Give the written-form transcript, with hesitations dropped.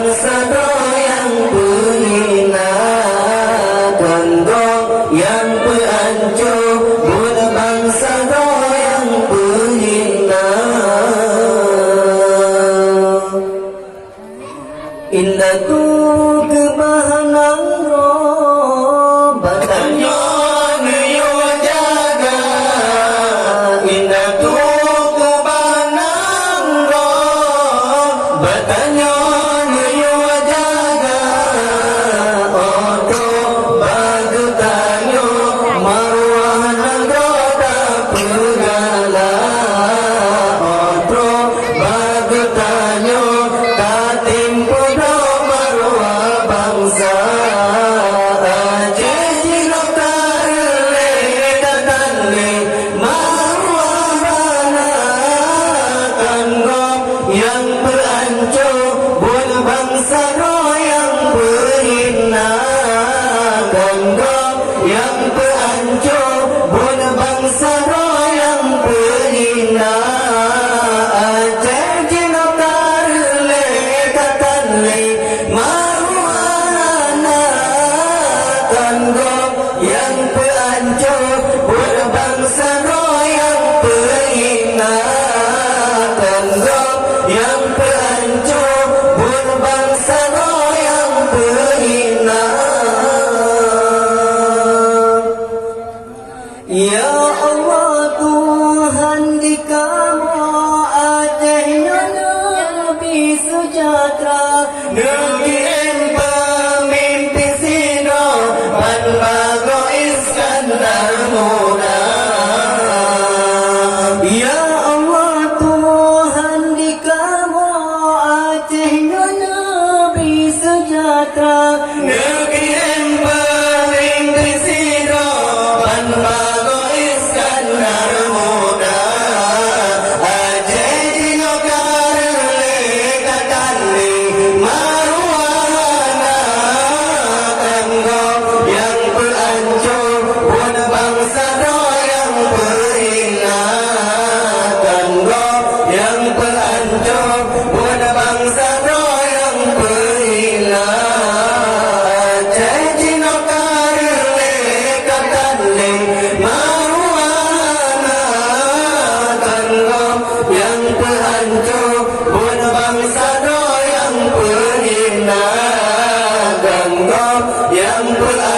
bangsa yang berhina, gondong yang perancur, buat bangsa yang berhina. Indah tu kebahanan roh, batanya niyo jaga. Indah tu kebahanan roh, batanya niyo jaga. Oto baju tanyo marwah nagoda pegala. Oto baju tanyo katimpo bangsa jadi lokale datale marwana kanggong yang berancur bun bangsa yang berhina, kanggong yang berancur bun bangsa yang berhina. Jadi lokale datale yang perancur buat bangsa yang berhina, kanggong yang perancur buat bangsa yang berhina. Ya Allah Tuhan di Kamu adanya Nabi sejahtera, negeri pemimpin Sino Bago Iskandar muda. Ya Allah Tuhan di Kamu adanya Nabi sejahtera, negeri pemimpin Sino Bago Iskandar muda. Jadi lokar lekatali marwana kanggong yang berancur buat bangsa yang berhina, kanggong yang berancur buat bangsa yang berhina. Jadi lokar lekatali marwana kanggong yang berancur buat bangsa yang berhina, kanggong yang berancur